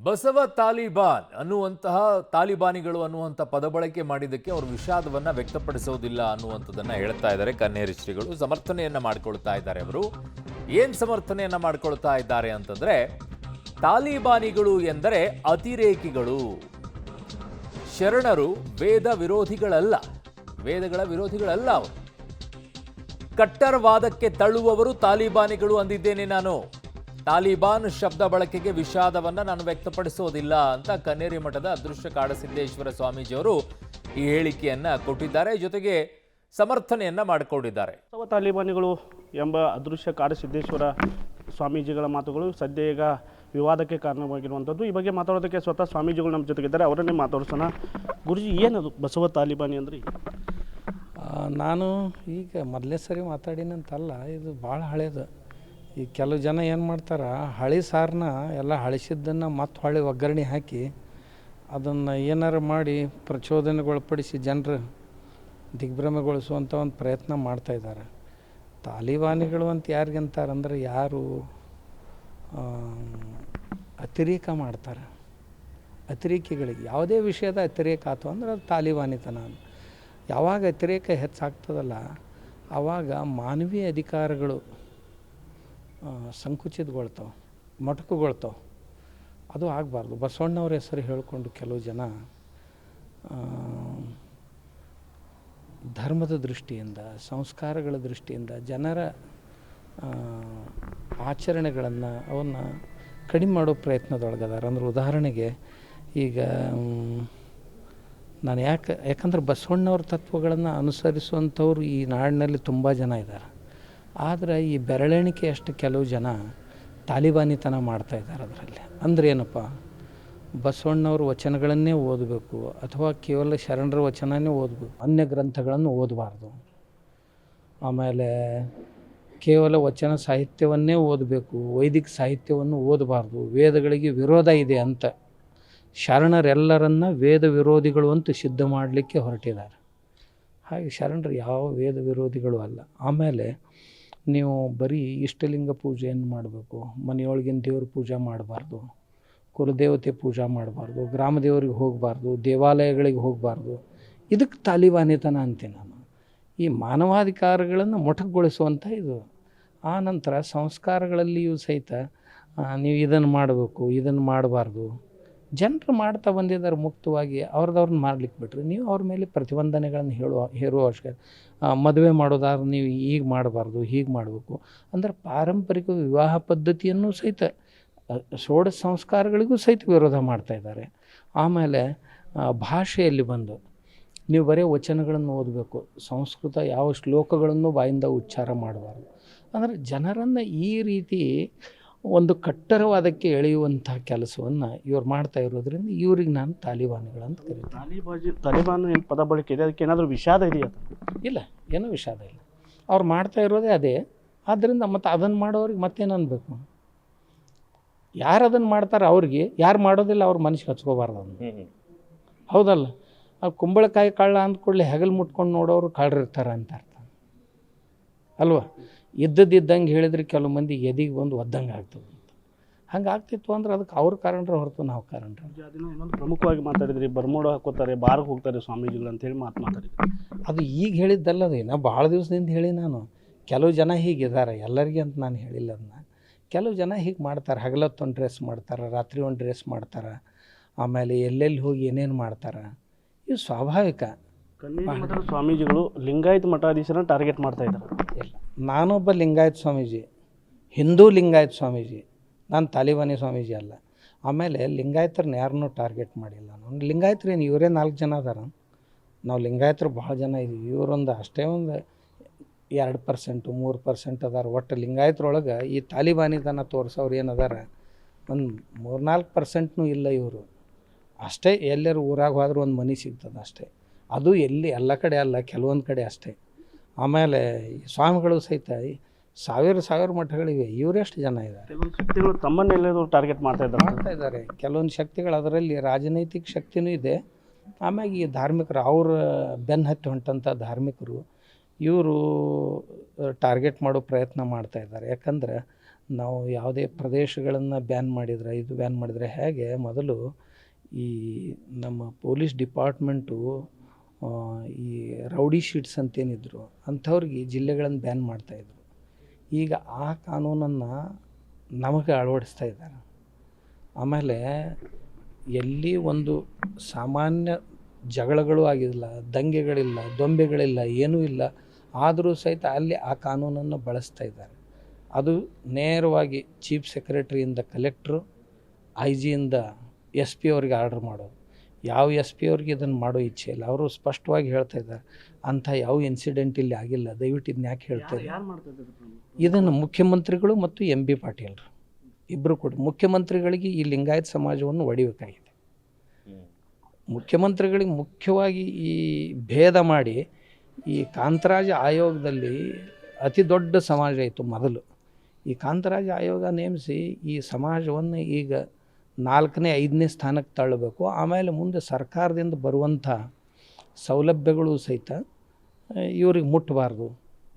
ಬಸವ ತಾಲಿಬಾನ್ ಅನ್ನುವಂತಹ ತಾಲಿಬಾನಿಗಳು ಅನ್ನುವಂಥ ಪದ ಬಳಕೆ ಮಾಡಿದ್ದಕ್ಕೆ ಅವರು ವಿಷಾದವನ್ನ ವ್ಯಕ್ತಪಡಿಸೋದಿಲ್ಲ ಅನ್ನುವಂಥದ್ದನ್ನ ಹೇಳ್ತಾ ಇದ್ದಾರೆ ಕನ್ನೇರಿ ಶ್ರೀಗಳು. ಸಮರ್ಥನೆಯನ್ನ ಮಾಡ್ಕೊಳ್ತಾ ಇದ್ದಾರೆ. ಅವರು ಏನ್ ಸಮರ್ಥನೆಯನ್ನ ಮಾಡ್ಕೊಳ್ತಾ ಇದ್ದಾರೆ ಅಂತಂದ್ರೆ, ತಾಲಿಬಾನಿಗಳು ಎಂದರೆ ಅತಿರೇಕಿಗಳು, ಶರಣರು ವೇದ ವಿರೋಧಿಗಳಲ್ಲ, ವೇದಗಳ ವಿರೋಧಿಗಳಲ್ಲ, ಅವರು ಕಟ್ಟರ್ವಾದಕ್ಕೆ ತಳ್ಳುವವರು ತಾಲಿಬಾನಿಗಳು ಅಂದಿದ್ದೇನೆ ನಾನು. ತಾಲಿಬಾನ್ ಶಬ್ದ ಬಳಕೆಗೆ ವಿಷಾದವನ್ನ ನಾನು ವ್ಯಕ್ತಪಡಿಸೋದಿಲ್ಲ ಅಂತ ಕನ್ನೇರಿ ಮಠದ ಅದೃಶ್ಯ ಕಾಡಸಿದ್ದೇಶ್ವರ ಸ್ವಾಮೀಜಿಯವರು ಈ ಹೇಳಿಕೆಯನ್ನ ಕೊಟ್ಟಿದ್ದಾರೆ. ಜೊತೆಗೆ ಸಮರ್ಥನೆಯನ್ನ ಮಾಡಿಕೊಂಡಿದ್ದಾರೆ. ತಾಲಿಬಾನಿಗಳು ಎಂಬ ಅದೃಶ್ಯ ಕಾಡಸಿದ್ದೇಶ್ವರ ಸ್ವಾಮೀಜಿಗಳ ಮಾತುಗಳು ಸದ್ಯ ಈಗ ವಿವಾದಕ್ಕೆ ಕಾರಣವಾಗಿರುವಂಥದ್ದು. ಈ ಬಗ್ಗೆ ಮಾತಾಡೋದಕ್ಕೆ ಸ್ವತಃ ಸ್ವಾಮೀಜಿಗಳು ನಮ್ಮ ಜೊತೆಗಿದ್ದಾರೆ, ಅವರನ್ನೇ ಮಾತಾಡ್ಸೋಣ. ಗುರುಜಿ, ಏನದು ಬಸವ ತಾಲಿಬಾನಿ ಅಂದ್ರೆ? ನಾನು ಈಗ ಮೊದಲೇ ಸರಿ ಮಾತಾಡಿನಂತಲ್ಲ, ಇದು ಭಾಳ ಹಳೇದು. ಈ ಕೆಲವು ಜನ ಏನು ಮಾಡ್ತಾರೆ, ಹಳೆ ಸಾರನ್ನ ಎಲ್ಲ ಹಳಿಸಿದ್ದನ್ನು ಮತ್ತೆ ಹೊಳ್ಳಿ ಒಗ್ಗರಣೆ ಹಾಕಿ ಅದನ್ನು ಏನಾರು ಮಾಡಿ ಪ್ರಚೋದನೆಗೊಳಪಡಿಸಿ ಜನರು ದಿಗ್ಭ್ರಮೆಗೊಳಿಸುವಂಥ ಒಂದು ಪ್ರಯತ್ನ ಮಾಡ್ತಾಯಿದ್ದಾರೆ. ತಾಲಿಬಾನಿಗಳು ಅಂತ ಯಾರಿಗಂತಾರಂದ್ರೆ, ಯಾರು ಅತಿರೇಕ ಮಾಡ್ತಾರೆ, ಅತಿರೇಕಿಗಳಿಗೆ ಯಾವುದೇ ವಿಷಯದ ಅತಿರೇಕ ಆಯ್ತು ಅಂದ್ರೆ ಅದು ತಾಲಿಬಾನಿತನ. ಯಾವಾಗ ಅತಿರೇಕ ಹೆಚ್ಚಾಗ್ತದಲ್ಲ ಆವಾಗ ಮಾನವೀಯ ಅಧಿಕಾರಗಳು ಸಂಕುಚಿತಗೊಳ್ತಾವೆ, ಮೊಟಕುಗೊಳ್ತಾವೆ. ಅದು ಆಗಬಾರ್ದು. ಬಸವಣ್ಣವ್ರ ಹೆಸರು ಹೇಳಿಕೊಂಡು ಕೆಲವು ಜನ ಧರ್ಮದ ದೃಷ್ಟಿಯಿಂದ, ಸಂಸ್ಕಾರಗಳ ದೃಷ್ಟಿಯಿಂದ ಜನರ ಆಚರಣೆಗಳನ್ನು ಅವನ್ನ ಕಡಿಮೆ ಮಾಡೋ ಪ್ರಯತ್ನದೊಳಗದಾರ. ಅಂದ್ರೆ ಉದಾಹರಣೆಗೆ ಈಗ ನಾನು ಯಾಕಂದ್ರೆ ಬಸವಣ್ಣವ್ರ ತತ್ವಗಳನ್ನು ಅನುಸರಿಸುವಂಥವ್ರು ಈ ನಾಡಿನಲ್ಲಿ ತುಂಬ ಜನ ಇದ್ದಾರೆ. ಆದರೆ ಈ ಬೆರಳೆಣಿಕೆಯಷ್ಟು ಕೆಲವು ಜನ ತಾಲಿಬಾನಿತನ ಮಾಡ್ತಾಯಿದ್ದಾರೆ. ಅದರಲ್ಲಿ ಅಂದರೆ ಏನಪ್ಪ, ಬಸವಣ್ಣವ್ರ ವಚನಗಳನ್ನೇ ಓದಬೇಕು ಅಥವಾ ಕೇವಲ ಶರಣರ ವಚನನೇ ಓದಬೇಕು, ಅನ್ಯ ಗ್ರಂಥಗಳನ್ನು ಓದಬಾರ್ದು. ಆಮೇಲೆ ಕೇವಲ ವಚನ ಸಾಹಿತ್ಯವನ್ನೇ ಓದಬೇಕು, ವೈದಿಕ ಸಾಹಿತ್ಯವನ್ನು ಓದಬಾರ್ದು, ವೇದಗಳಿಗೆ ವಿರೋಧ ಇದೆ ಅಂತ ಶರಣರೆಲ್ಲರನ್ನ ವೇದ ವಿರೋಧಿಗಳು ಅಂತ ಸಿದ್ಧ ಮಾಡಲಿಕ್ಕೆ ಹೊರಟಿದ್ದಾರೆ. ಹಾಗೆ ಶರಣರು ಯಾವ ವೇದ ವಿರೋಧಿಗಳು ಅಲ್ಲ. ಆಮೇಲೆ ನೀವು ಬರೀ ಇಷ್ಟಲಿಂಗ ಪೂಜೆಯನ್ನು ಮಾಡಬೇಕು, ಮನೆಯೊಳಗಿನ ದೇವ್ರ ಪೂಜೆ ಮಾಡಬಾರ್ದು, ಕುಲದೇವತೆ ಪೂಜೆ ಮಾಡಬಾರ್ದು, ಗ್ರಾಮ ದೇವರಿಗೆ ಹೋಗಬಾರ್ದು, ದೇವಾಲಯಗಳಿಗೆ ಹೋಗಬಾರ್ದು. ಇದಕ್ಕೆ ತಾಲಿಬಾನಿತನ ಅಂತೀನಿ ನಾನು. ಈ ಮಾನವಾಧಿಕಾರಗಳನ್ನು ಮೊಟಕುಗೊಳಿಸುವಂಥ ಇದು. ಆ ನಂತರ ಸಂಸ್ಕಾರಗಳಲ್ಲಿಯೂ ಸಹಿತ ನೀವು ಇದನ್ನು ಮಾಡಬೇಕು, ಇದನ್ನು ಮಾಡಬಾರ್ದು. ಜನರು ಮಾಡ್ತಾ ಬಂದಿದ್ದಾರೆ ಮುಕ್ತವಾಗಿ, ಅವ್ರದವ್ರನ್ನ ಮಾಡ್ಲಿಕ್ಕೆ ಬಿಟ್ರಿ ನೀವು ಅವ್ರ ಮೇಲೆ ಪ್ರತಿಬಂಧನೆಗಳನ್ನು ಹೇರುವ ಅವಶ್ಯಕತೆ. ಮದುವೆ ಮಾಡೋದಾದ್ರೆ ನೀವು ಈಗ ಮಾಡಬಾರ್ದು, ಹೀಗೆ ಮಾಡಬೇಕು ಅಂದರೆ ಪಾರಂಪರಿಕ ವಿವಾಹ ಪದ್ಧತಿಯನ್ನು ಸಹಿತ, ಷೋಡಶ ಸಂಸ್ಕಾರಗಳಿಗೂ ಸಹಿತ ವಿರೋಧ ಮಾಡ್ತಾಯಿದ್ದಾರೆ. ಆಮೇಲೆ ಭಾಷೆಯಲ್ಲಿ ಬಂದು ನೀವು ಬರೀ ವಚನಗಳನ್ನು ಓದಬೇಕು, ಸಂಸ್ಕೃತ ಯಾವ ಶ್ಲೋಕಗಳನ್ನು ಬಾಯಿಂದ ಉಚ್ಚಾರ ಮಾಡಬಾರ್ದು. ಅಂದರೆ ಜನರನ್ನು ಈ ರೀತಿ ಒಂದು ಕಟ್ಟರವಾದಕ್ಕೆ ಎಳೆಯುವಂಥ ಕೆಲಸವನ್ನು ಇವ್ರು ಮಾಡ್ತಾ ಇರೋದ್ರಿಂದ ಇವ್ರಿಗೆ ನಾನು ತಾಲಿಬಾನಿಗಳಂತ ಕರೀತೀನಿ. ತಾಲಿಬಾನ್ ಏನು ಪದ ಬಳಕೆ ಇದೆ, ಅದಕ್ಕೆ ಏನಾದರೂ ವಿಷಾದ ಇದೆಯಾ? ಇಲ್ಲ, ಏನೂ ವಿಷಾದ ಇಲ್ಲ. ಅವ್ರು ಮಾಡ್ತಾ ಇರೋದೇ ಅದೇ. ಆದ್ದರಿಂದ ಮತ್ತು ಅದನ್ನು ಮಾಡೋರಿಗೆ ಮತ್ತೇನು ಅನ್ಬೇಕು? ಯಾರು ಅದನ್ನು ಮಾಡ್ತಾರೆ ಅವ್ರಿಗೆ, ಯಾರು ಮಾಡೋದಿಲ್ಲ ಅವ್ರ ಮನಸ್ಸಿಗೆ ಹಚ್ಕೋಬಾರ್ದು ಅಂದು. ಹೌದಲ್ಲ? ಆ ಕುಂಬಳಕಾಯಿ ಕಳ್ಳ ಅಂದ್ಕೊಳ್ಳಿ ಹೆಗಲು ಮುಟ್ಕೊಂಡು ನೋಡೋರು ಕಳ್ಳರಿರ್ತಾರೆ ಅಂತ ಅರ್ಥ ಅಲ್ವಾ? ಇದ್ದಂಗೆ ಹೇಳಿದ್ರೆ ಕೆಲವು ಮಂದಿ ಎದಿಗೆ ಬಂದು ಒದ್ದಂಗೆ ಆಗ್ತದೆ ಅಂತ. ಹಂಗೆ ಆಗ್ತಿತ್ತು ಅಂದ್ರೆ ಅದಕ್ಕೆ ಅವ್ರ ಕಾರಣರ ಹೊರತು ನಾವು ಕಾರಣರ. ಅದನ್ನು ಇನ್ನೊಂದು ಪ್ರಮುಖವಾಗಿ ಮಾತಾಡಿದ್ರಿ, ಬರ್ಮೋಡ ಹಾಕೋತಾರೆ, ಬಾರ್ಗೆ ಹೋಗ್ತಾರೆ ಸ್ವಾಮೀಜಿಗಳು ಅಂತೇಳಿ ಮಾತಾಡಿದ್ರಿ. ಅದು ಈಗ ಹೇಳಿದ್ದಲ್ಲದೆ ನಾ ಭಾಳ ದಿವಸದಿಂದ ಹೇಳಿ ನಾನು. ಕೆಲವು ಜನ ಹೀಗಿದ್ದಾರೆ, ಎಲ್ಲರಿಗೆ ಅಂತ ನಾನು ಹೇಳಿಲ್ಲ ಅದನ್ನ. ಕೆಲವು ಜನ ಹೀಗೆ ಮಾಡ್ತಾರೆ, ಹಗಲತ್ತು ಒಂದು ಡ್ರೆಸ್ ಮಾಡ್ತಾರೆ, ರಾತ್ರಿ ಒಂದು ಡ್ರೆಸ್ ಮಾಡ್ತಾರೆ, ಆಮೇಲೆ ಎಲ್ಲೆಲ್ಲಿ ಹೋಗಿ ಏನೇನು ಮಾಡ್ತಾರೆ. ಇದು ಸ್ವಾಭಾವಿಕ. ಕನ್ನೇರಿ ಮಠದ ಸ್ವಾಮೀಜಿಗಳು ಲಿಂಗಾಯತ ಮಠಾಧೀಶರನ್ನ ಟಾರ್ಗೆಟ್ ಮಾಡ್ತಾ ಇದ್ದಾರೆ. ಇಲ್ಲ, ನಾನೊಬ್ಬ ಲಿಂಗಾಯತ ಸ್ವಾಮೀಜಿ, ಹಿಂದೂ ಲಿಂಗಾಯತ ಸ್ವಾಮೀಜಿ, ನಾನು ತಾಲಿಬಾನಿ ಸ್ವಾಮೀಜಿ ಅಲ್ಲ. ಆಮೇಲೆ ಲಿಂಗಾಯತರನ್ನ ಯಾರನ್ನೂ ಟಾರ್ಗೆಟ್ ಮಾಡಿಲ್ಲ ನಾನು. ಲಿಂಗಾಯತರು ಏನು ಇವರೇ 4 ಜನ ಅದಾರ, ನಾವು ಲಿಂಗಾಯತರು ಭಾಳ ಜನ ಇದ್ದೀವಿ. ಇವರೊಂದು ಅಷ್ಟೇ ಒಂದು 2%, 3% ಅದಾರ. ಒಟ್ಟು ಲಿಂಗಾಯತರೊಳಗೆ ಈ ತಾಲಿಬಾನಿತನ ತೋರಿಸೋರು ಏನದಾರ ಒಂದು 3-4% ಇಲ್ಲ. ಇವರು ಅಷ್ಟೇ. ಎಲ್ಲರೂ ಊರಾಗ ಹೋದ್ರೆ ಒಂದು ಮನೆ ಸಿಗ್ತದೆ ಅಷ್ಟೇ. ಅದು ಎಲ್ಲಿ ಎಲ್ಲ ಕಡೆ ಅಲ್ಲ, ಕೆಲವೊಂದು ಕಡೆ ಅಷ್ಟೇ. ಆಮೇಲೆ ಸ್ವಾಮಿಗಳು ಸಹಿತ ಸಾವಿರ ಮಠಗಳಿವೆ, ಇವರೆಷ್ಟು ಜನ ಇದ್ದಾರೆ. ಕೆಲವೊಂದು ಶಕ್ತಿಗಳು ತಮ್ಮನ್ನೆಲ್ಲರೂ ಟಾರ್ಗೆಟ್ ಮಾಡ್ತಾ ಇದ್ದಾರೆ. ಕೆಲವೊಂದು ಶಕ್ತಿಗಳು ಅದರಲ್ಲಿ ರಾಜನೈತಿಕ ಶಕ್ತಿನೂ ಇದೆ. ಆಮ್ಯಾಗ ಈ ಧಾರ್ಮಿಕರು, ಅವ್ರ ಬೆನ್ನು ಹತ್ತಿ ಹೊಂಟಂಥ ಧಾರ್ಮಿಕರು ಇವರು ಟಾರ್ಗೆಟ್ ಮಾಡೋ ಪ್ರಯತ್ನ ಮಾಡ್ತಾಯಿದ್ದಾರೆ. ಯಾಕಂದ್ರೆ ನಾವು ಯಾವುದೇ ಪ್ರದೇಶಗಳನ್ನು ಬ್ಯಾನ್ ಮಾಡಿದರೆ ಇದು ಬ್ಯಾನ್ ಮಾಡಿದರೆ ಹೇಗೆ ಮೊದಲು ಈ ನಮ್ಮ ಪೊಲೀಸ್ ಡಿಪಾರ್ಟ್ಮೆಂಟು ಈ ರೌಡಿ ಶೀಟ್ಸ್ ಅಂತೇನಿದ್ರು ಅಂಥವ್ರಿಗೆ ಜಿಲ್ಲೆಗಳನ್ನು ಬ್ಯಾನ್ ಮಾಡ್ತಾಯಿದ್ರು. ಈಗ ಆ ಕಾನೂನನ್ನು ನಮಗೆ ಅಳವಡಿಸ್ತಾ ಇದ್ದಾರೆ. ಆಮೇಲೆ ಎಲ್ಲಿ ಒಂದು ಸಾಮಾನ್ಯ ಜಗಳಗಳು ಆಗಿಲ್ಲ, ದಂಗೆಗಳಿಲ್ಲ, ದೊಂಬೆಗಳಿಲ್ಲ, ಏನೂ ಇಲ್ಲ, ಆದರೂ ಸಹಿತ ಅಲ್ಲಿ ಆ ಕಾನೂನನ್ನು ಬಳಸ್ತಾ ಇದ್ದಾರೆ. ಅದು ನೇರವಾಗಿ ಚೀಫ್ ಸೆಕ್ರೆಟರಿಯಿಂದ ಕಲೆಕ್ಟ್ರು, ಐ ಜಿಯಿಂದ ಎಸ್ ಪಿ ಅವ್ರಿಗೆ ಆರ್ಡ್ರ್ ಮಾಡೋದು. ಯಾವ ಎಸ್ ಪಿ ಅವ್ರಿಗೆ ಇದನ್ನು ಮಾಡೋ ಇಚ್ಛೆ ಇಲ್ಲ. ಅವರು ಸ್ಪಷ್ಟವಾಗಿ ಹೇಳ್ತಾ ಇದ್ದಾರೆ, ಅಂಥ ಯಾವ ಇನ್ಸಿಡೆಂಟ್ ಇಲ್ಲಿ ಆಗಿಲ್ಲ, ದಯವಿಟ್ಟು ಇದನ್ನ ಯಾಕೆ ಹೇಳ್ತಾರೆ. ಇದನ್ನು ಮುಖ್ಯಮಂತ್ರಿಗಳು ಮತ್ತು ಎಂ ಬಿ ಪಾಟೀಲ್ರು ಇಬ್ಬರು ಕೂಡ ಮುಖ್ಯಮಂತ್ರಿಗಳಿಗೆ ಈ ಲಿಂಗಾಯತ್ ಸಮಾಜವನ್ನು ಒಡಿಬೇಕಾಗಿದೆ. ಮುಖ್ಯಮಂತ್ರಿಗಳಿಗೆ ಮುಖ್ಯವಾಗಿ ಈ ಭೇದ ಮಾಡಿ ಈ ಕಾಂತರಾಜ ಆಯೋಗದಲ್ಲಿ ಅತಿ ದೊಡ್ಡ ಸಮಾಜ ಇತ್ತು ಮೊದಲು. ಈ ಕಾಂತರಾಜ ಆಯೋಗ ನೇಮಿಸಿ ಈ ಸಮಾಜವನ್ನು ಈಗ 4ನೇ 5ನೇ ಸ್ಥಾನಕ್ಕೆ ತಳ್ಳಬೇಕು. ಆಮೇಲೆ ಮುಂದೆ ಸರ್ಕಾರದಿಂದ ಬರುವಂಥ ಸೌಲಭ್ಯಗಳು ಸಹಿತ ಇವ್ರಿಗೆ ಮುಟ್ಟಬಾರ್ದು.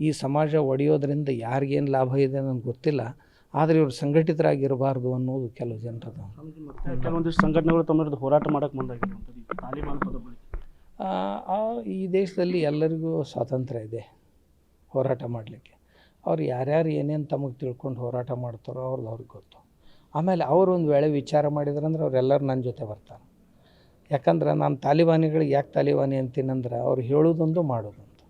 ಈ ಸಮಾಜ ಒಡೆಯೋದ್ರಿಂದ ಯಾರಿಗೇನು ಲಾಭ ಇದೆ ನನಗೆ ಗೊತ್ತಿಲ್ಲ, ಆದರೆ ಇವರು ಸಂಘಟಿತರಾಗಿರಬಾರ್ದು ಅನ್ನೋದು ಕೆಲವು ಜನರದು. ಕೆಲವೊಂದಿಷ್ಟು ಸಂಘಟನೆಗಳು ತಮ್ಮ ವಿರುದ್ಧ ಹೋರಾಟ ಮಾಡೋಕ್ಕೆ ಮುಂದಾಗಿರುವಂಥದ್ದು ತಾಲಿಬಾನ್ ಪದ ಬಳಕೆ. ಈ ದೇಶದಲ್ಲಿ ಎಲ್ಲರಿಗೂ ಸ್ವಾತಂತ್ರ್ಯ ಇದೆ ಹೋರಾಟ ಮಾಡಲಿಕ್ಕೆ. ಅವ್ರು ಯಾರ್ಯಾರು ಏನೇನು ತಮಗೆ ತಿಳ್ಕೊಂಡು ಹೋರಾಟ ಮಾಡ್ತಾರೋ ಅವ್ರಿಗೆ ಗೊತ್ತು. ಆಮೇಲೆ ಅವರು ಒಂದು ವೇಳೆ ವಿಚಾರ ಮಾಡಿದ್ರಂದ್ರೆ ಅವರೆಲ್ಲರೂ ನನ್ನ ಜೊತೆ ಬರ್ತಾರೆ. ಯಾಕಂದ್ರೆ ನಾನು ತಾಲಿಬಾನಿಗಳಿಗೆ ಯಾಕೆ ತಾಲಿಬಾನಿ ಅಂತೀನಂದ್ರೆ ಅವ್ರು ಹೇಳೋದೊಂದು ಮಾಡೋದೊಂದು.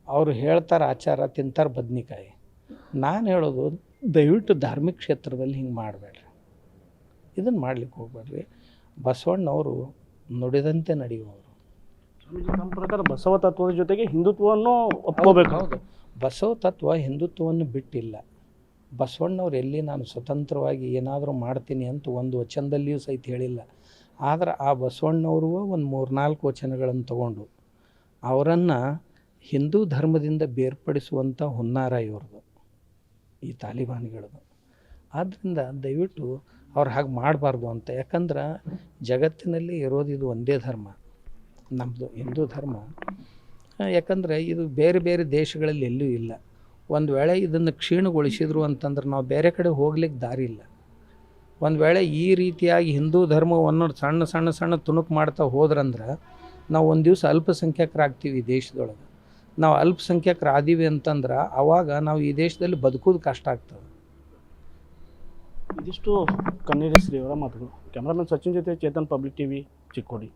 ಅವರು ಹೇಳ್ತಾರೆ ಆಚಾರ, ತಿಂತಾರೆ ಬದ್ನಿಕಾಯಿ. ನಾನು ಹೇಳೋದು ದಯವಿಟ್ಟು ಧಾರ್ಮಿಕ ಕ್ಷೇತ್ರದಲ್ಲಿ ಹಿಂಗೆ ಮಾಡಬೇಡ್ರಿ, ಇದನ್ನು ಮಾಡ್ಲಿಕ್ಕೆ ಹೋಗ್ಬೇಡ್ರಿ. ಬಸವಣ್ಣವರು ನುಡಿದಂತೆ ನಡೆಯುವವರು. ನಮ್ಮ ಪ್ರಕಾರ ಬಸವ ತತ್ವದ ಜೊತೆಗೆ ಹಿಂದುತ್ವವನ್ನು ಒಪ್ಕೋಬೇಕು. ಹೌದು, ಬಸವ ತತ್ವ ಹಿಂದುತ್ವವನ್ನು ಬಿಟ್ಟಿಲ್ಲ. ಬಸವಣ್ಣವ್ರು ಎಲ್ಲಿ ನಾನು ಸ್ವತಂತ್ರವಾಗಿ ಏನಾದರೂ ಮಾಡ್ತೀನಿ ಅಂತ ಒಂದು ವಚನದಲ್ಲಿಯೂ ಸಹಿತ ಹೇಳಿಲ್ಲ. ಆದರೆ ಆ ಬಸವಣ್ಣವರು ಒಂದು 3-4 ವಚನಗಳನ್ನು ತಗೊಂಡು ಅವರನ್ನು ಹಿಂದೂ ಧರ್ಮದಿಂದ ಬೇರ್ಪಡಿಸುವಂಥ ಹುನ್ನಾರ ಇವ್ರದ್ದು, ಈ ತಾಲಿಬಾನಿಗಳದು. ಆದ್ದರಿಂದ ದಯವಿಟ್ಟು ಅವ್ರು ಹಾಗೆ ಮಾಡಬಾರ್ದು ಅಂತ. ಯಾಕಂದ್ರೆ ಜಗತ್ತಿನಲ್ಲಿ ಇರೋದು ಇದು ಒಂದೇ ಧರ್ಮ, ನಮ್ಮದು ಹಿಂದೂ ಧರ್ಮ. ಯಾಕಂದರೆ ಇದು ಬೇರೆ ಬೇರೆ ದೇಶಗಳಲ್ಲಿ ಎಲ್ಲೂ ಇಲ್ಲ. ಒಂದು ವೇಳೆ ಇದನ್ನು ಕ್ಷೀಣಗೊಳಿಸಿದ್ರು ಅಂತಂದ್ರೆ ನಾವು ಬೇರೆ ಕಡೆ ಹೋಗ್ಲಿಕ್ಕೆ ದಾರಿ ಇಲ್ಲ. ಒಂದು ವೇಳೆ ಈ ರೀತಿಯಾಗಿ ಹಿಂದೂ ಧರ್ಮವನ್ನು ಸಣ್ಣ ಸಣ್ಣ ಸಣ್ಣ ತುಣುಕು ಮಾಡ್ತಾ ಹೋದ್ರಂದ್ರೆ ನಾವು ಒಂದು ದಿವಸ ಅಲ್ಪಸಂಖ್ಯಾತರಾಗ್ತೀವಿ ಈ ದೇಶದೊಳಗೆ. ನಾವು ಅಲ್ಪಸಂಖ್ಯಾತರಾದೀವಿ ಅಂತಂದ್ರೆ ಆವಾಗ ನಾವು ಈ ದೇಶದಲ್ಲಿ ಬದುಕೋದು ಕಷ್ಟ ಆಗ್ತದೆ. ಇದಿಷ್ಟು ಕನ್ನೇರಿ ಶ್ರೀ ಅವರ ಮಾತುಗಳು. ಕ್ಯಾಮ್ರಾಮನ್ ಸಚಿನ್ ಜೊತೆ ಚೇತನ್, ಪಬ್ಲಿಕ್ ಟಿವಿ, ಚಿಕ್ಕೋಡಿ.